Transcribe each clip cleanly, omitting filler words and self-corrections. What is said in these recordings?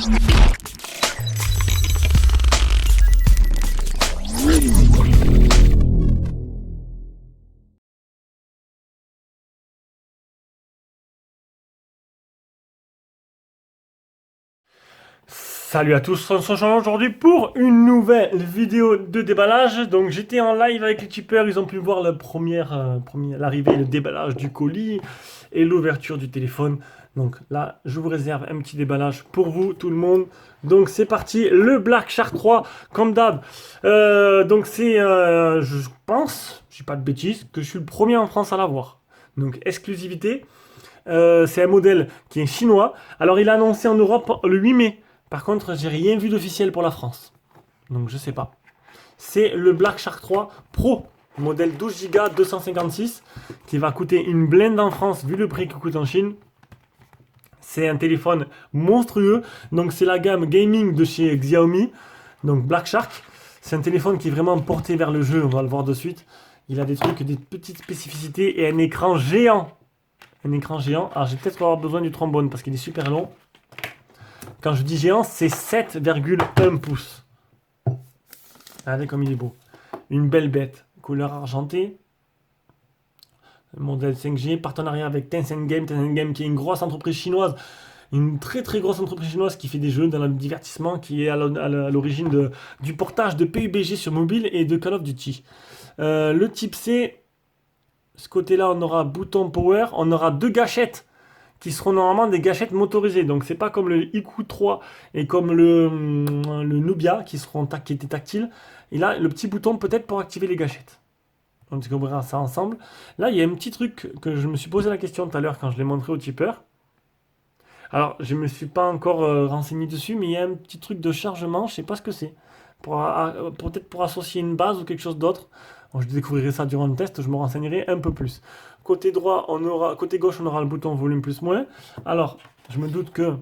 Salut à tous, on se rejoint aujourd'hui pour une nouvelle vidéo de déballage. Donc j'étais en live avec les tipeurs, ils ont pu voir l'arrivée, le déballage du colis et l'ouverture du téléphone. Donc là, je vous réserve un petit déballage pour vous, tout le monde. Donc c'est parti, le Black Shark 3, comme d'hab. Donc c'est, je pense, je dis pas de bêtises, que je suis le premier en France à l'avoir. Donc exclusivité. C'est un modèle qui est chinois. Alors il a annoncé en Europe le 8 mai. Par contre, j'ai rien vu d'officiel pour la France. Donc je sais pas. C'est le Black Shark 3 Pro, modèle 12 Go 256, qui va coûter une blinde en France vu le prix qu'il coûte en Chine. C'est un téléphone monstrueux. Donc c'est la gamme gaming de chez Xiaomi. Donc Black Shark. C'est un téléphone qui est vraiment porté vers le jeu, on va le voir de suite. Il a des trucs, des petites spécificités et un écran géant. Un écran géant. Alors j'ai peut-être avoir besoin du trombone parce qu'il est super long. Quand je dis géant, c'est 7,1 pouces. Regardez comme il est beau. Une belle bête. Couleur argentée. Modèle 5G. Partenariat avec Tencent Game. Tencent Game qui est une grosse entreprise chinoise. Une très très grosse entreprise chinoise qui fait des jeux dans le divertissement. Qui est à l'origine du portage de PUBG sur mobile et de Call of Duty. Le type C. Ce côté-là, on aura bouton power. On aura deux gâchettes qui seront normalement des gâchettes motorisées. Donc c'est pas comme le Iku 3 et comme le Nubia qui étaient tactiles. Et là, le petit bouton peut-être pour activer les gâchettes. On découvrira ça ensemble. Là, il y a un petit truc que je me suis posé la question tout à l'heure quand je l'ai montré au tipeur. Alors, je me suis pas encore renseigné dessus, mais il y a un petit truc de chargement, je sais pas ce que c'est. Peut-être pour associer une base ou quelque chose d'autre. Je découvrirai ça durant le test, je me renseignerai un peu plus. Côté côté gauche, on aura le bouton volume plus moins. Alors, je me doute que...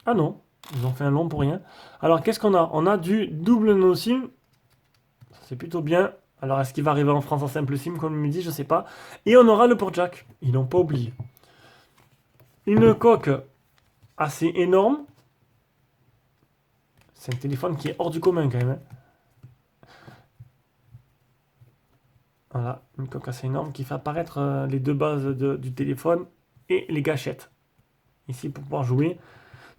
Ah non, ils ont fait un long pour rien. Alors, qu'est-ce qu'on a? On a du double nano SIM. C'est plutôt bien. Alors, est-ce qu'il va arriver en France en simple SIM, comme il me dit? Je sais pas. Et on aura le port jack. Ils n'ont pas oublié. Une coque assez énorme. C'est un téléphone qui est hors du commun quand même. Hein. Voilà, une coque assez énorme qui fait apparaître les deux bases du téléphone et les gâchettes. Ici pour pouvoir jouer.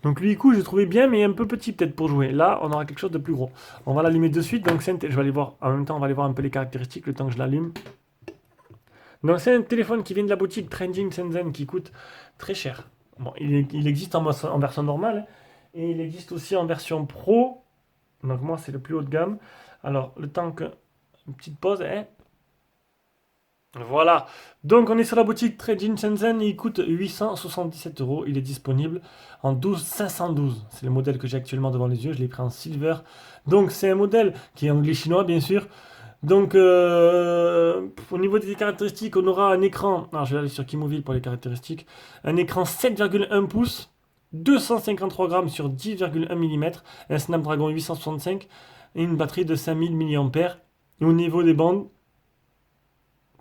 Donc lui, j'ai trouvé bien, mais un peu petit peut-être pour jouer. Là, on aura quelque chose de plus gros. On va l'allumer de suite. Donc je vais aller voir, en même temps, on va aller voir un peu les caractéristiques le temps que je l'allume. Donc c'est un téléphone qui vient de la boutique Trending Shenzhen qui coûte très cher. Bon, il existe en version normale. Et il existe aussi en version pro. Donc moi, c'est le plus haut de gamme. Alors, le temps que... Une petite pause, hein. Voilà, donc on est sur la boutique Trade-in Shenzhen, il coûte 877 €, il est disponible en 512. C'est le modèle que j'ai actuellement devant les yeux, je l'ai pris en silver. Donc c'est un modèle qui est anglais-chinois bien sûr. Donc au niveau des caractéristiques, on aura un écran, alors je vais aller sur Kimobile pour les caractéristiques, un écran 7,1 pouces, 253 grammes sur 10,1 mm, un Snapdragon 865 et une batterie de 5000 mAh. Et au niveau des bandes,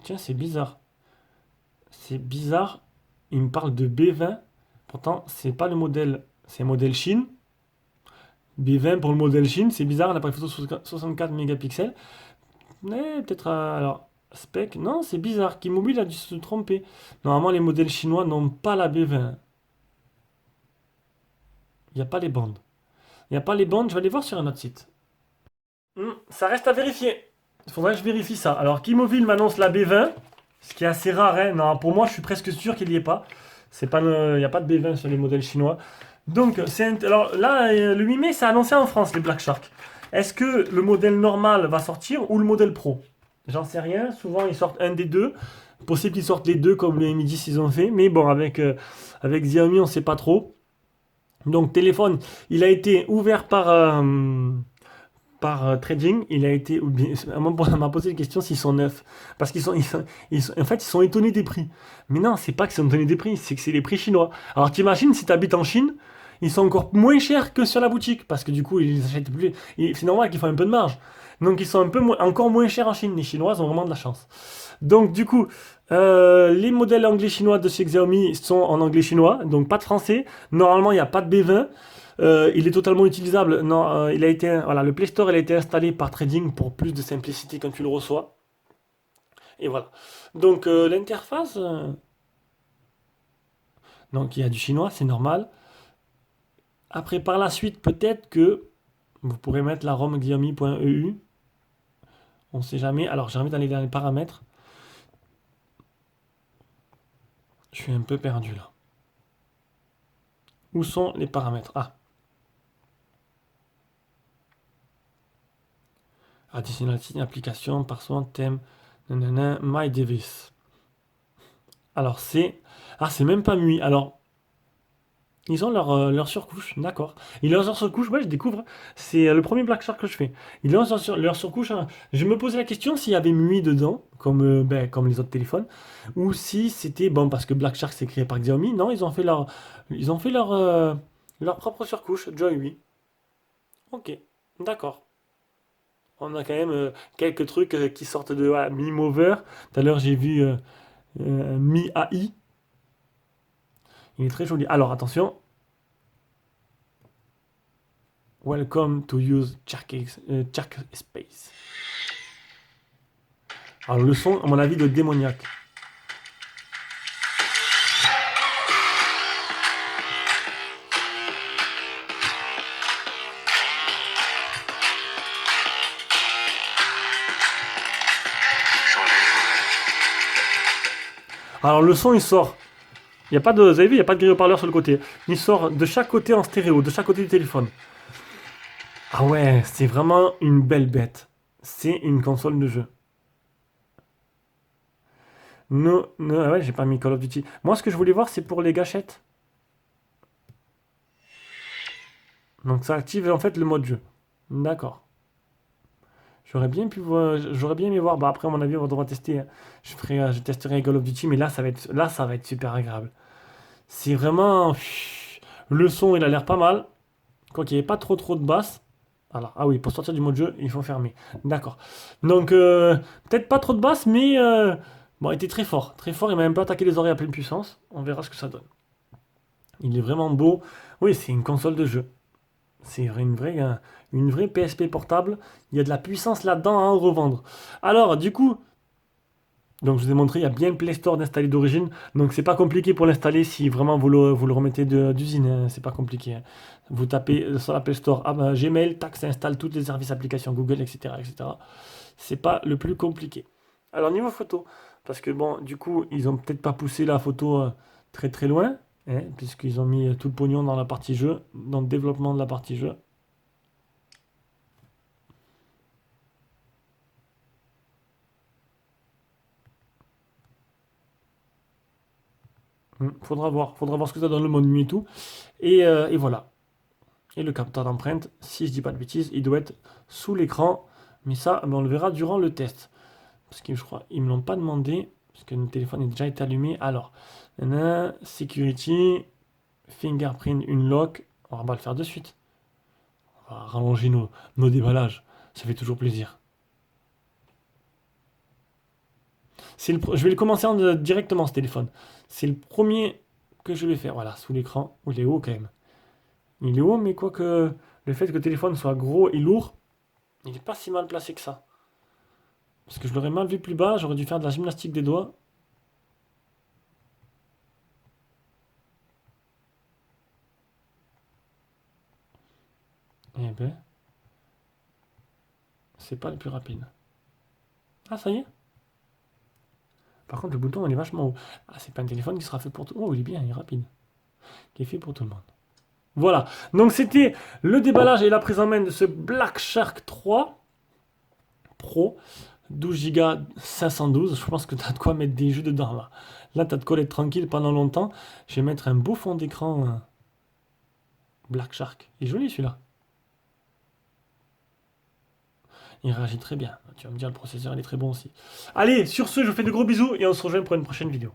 tiens, c'est bizarre. C'est bizarre. Il me parle de B20. Pourtant, c'est pas le modèle. C'est un modèle Chine. B20 pour le modèle Chine. C'est bizarre. L'appareil photo 64 mégapixels. Mais peut-être. Alors, spec. Non, c'est bizarre. Kimobile a dû se tromper. Normalement, les modèles chinois n'ont pas la B20. Il n'y a pas les bandes. Il n'y a pas les bandes. Je vais aller voir sur un autre site. Ça reste à vérifier. Il faudrait que je vérifie ça. Alors, Kimobile m'annonce la B20. Ce qui est assez rare, hein. Non, pour moi, je suis presque sûr qu'il n'y ait pas. Il n'y a pas de B20 sur les modèles chinois. Donc, alors là, le 8 mai, c'est annoncé en France, les Black Shark. Est-ce que le modèle normal va sortir ou le modèle pro? J'en sais rien. Souvent, ils sortent un des deux. Possible qu'ils sortent les deux, comme le Mi10 ils ont fait. Mais bon, avec Xiaomi, on ne sait pas trop. Donc, téléphone, il a été ouvert par trading, il a été. On m'a posé la question s'ils sont neufs. Parce en fait, ils sont étonnés des prix. Mais non, c'est pas qu'ils sont étonnés des prix, c'est que c'est les prix chinois. Alors t'imagines si tu habites en Chine ils sont encore moins chers que sur la boutique, parce que du coup, ils achètent plus. C'est normal qu'ils font un peu de marge. Donc, ils sont un peu encore moins chers en Chine. Les Chinois ont vraiment de la chance. Donc, du coup, les modèles anglais-chinois de chez Xiaomi sont en anglais-chinois, donc pas de français. Normalement, il n'y a pas de B20. Il est totalement utilisable. Non, il a été, voilà, le Play Store il a été installé par Trading pour plus de simplicité quand tu le reçois. Et voilà. Donc, l'interface. Donc, il y a du chinois, c'est normal. Après, par la suite, peut-être que vous pourrez mettre la ROM xiaomi.eu. On ne sait jamais. Alors, j'ai envie d'aller dans les paramètres. Je suis un peu perdu là. Où sont les paramètres? Ah. Additional application, password, thème, nanana, my device. Alors, c'est. Ah, c'est même pas MUI. Alors, ils ont leur surcouche, d'accord. Ils ont leur surcouche, ouais, je découvre. C'est le premier Black Shark que je fais. Ils ont leur surcouche, hein. Je me posais la question s'il y avait MUI dedans, comme les autres téléphones, ou si c'était, bon, parce que Black Shark c'est créé par Xiaomi. Non, ils ont fait leur propre surcouche, Joy 8. Ok, d'accord. On a quand même quelques trucs qui sortent de voilà, Mi Mover. Tout à l'heure, j'ai vu Mi AI. Il est très joli. Alors, attention. Welcome to use Shark Space. Alors, le son, à mon avis, de démoniaque. Alors, le son, il sort. Il y a pas de, vous avez vu, il n'y a pas de grille haut-parleur sur le côté. Il sort de chaque côté en stéréo, de chaque côté du téléphone. Ah ouais, c'est vraiment une belle bête. C'est une console de jeu. Non, non, ah ouais, j'ai pas mis Call of Duty. Moi, ce que je voulais voir, c'est pour les gâchettes. Donc, ça active en fait le mode jeu. D'accord. J'aurais bien aimé voir. Bah après, à mon avis, on devra tester, hein. Je testerai Call of Duty, mais là, ça va être super agréable. C'est vraiment, le son, il a l'air pas mal. Quoiqu'il n'y ait pas trop de basse. Alors, ah oui, pour sortir du mode jeu, il faut fermer. D'accord. Donc, peut-être pas trop de basse, mais bon, il était très fort. Très fort, il m'a même pas attaqué les oreilles à pleine puissance. On verra ce que ça donne. Il est vraiment beau. Oui, c'est une console de jeu. C'est une vraie PSP portable. Il y a de la puissance là-dedans à en revendre. Alors, du coup, donc je vous ai montré, il y a bien le Play Store d'installer d'origine. Donc c'est pas compliqué pour l'installer si vraiment vous le remettez d'usine, hein. C'est pas compliqué, hein. Vous tapez sur l'Apple Store Gmail, tac, ça installe toutes les services, applications Google, etc. etc. C'est pas le plus compliqué. Alors niveau photo, parce que bon, du coup, ils ont peut-être pas poussé la photo très loin, hein, puisqu'ils ont mis tout le pognon dans la partie jeu, dans le développement de la partie jeu. Faudra voir ce que ça donne le mode nuit et tout. Et voilà. Et le capteur d'empreinte, si je dis pas de bêtises, il doit être sous l'écran. Mais ça, on le verra durant le test. Parce que je crois ils me l'ont pas demandé. Parce que notre téléphone est déjà été allumé. Alors, Security, Fingerprint, une lock. On va le faire de suite. On va rallonger nos déballages. Ça fait toujours plaisir. Je vais le commencer directement ce téléphone. C'est le premier que je vais faire. Voilà, sous l'écran. Il est haut quand même. Il est haut, mais quoique le fait que le téléphone soit gros et lourd, il n'est pas si mal placé que ça. Parce que je l'aurais mal vu plus bas, j'aurais dû faire de la gymnastique des doigts. Eh ben, c'est pas le plus rapide. Ah, ça y est. Par contre, le bouton, il est vachement haut. Ah, c'est pas un téléphone qui sera fait pour tout. Oh, il est bien, il est rapide. Qui est fait pour tout le monde. Voilà. Donc, c'était le déballage et la prise en main de ce Black Shark 3 Pro. 12 Go 512. Je pense que tu as de quoi mettre des jeux dedans, là. Là, tu as de quoi être tranquille pendant longtemps. Je vais mettre un beau fond d'écran Black Shark. Il est joli, celui-là. Il réagit très bien. Tu vas me dire, le processeur, il est très bon aussi. Allez, sur ce, je vous fais de gros bisous et on se rejoint pour une prochaine vidéo.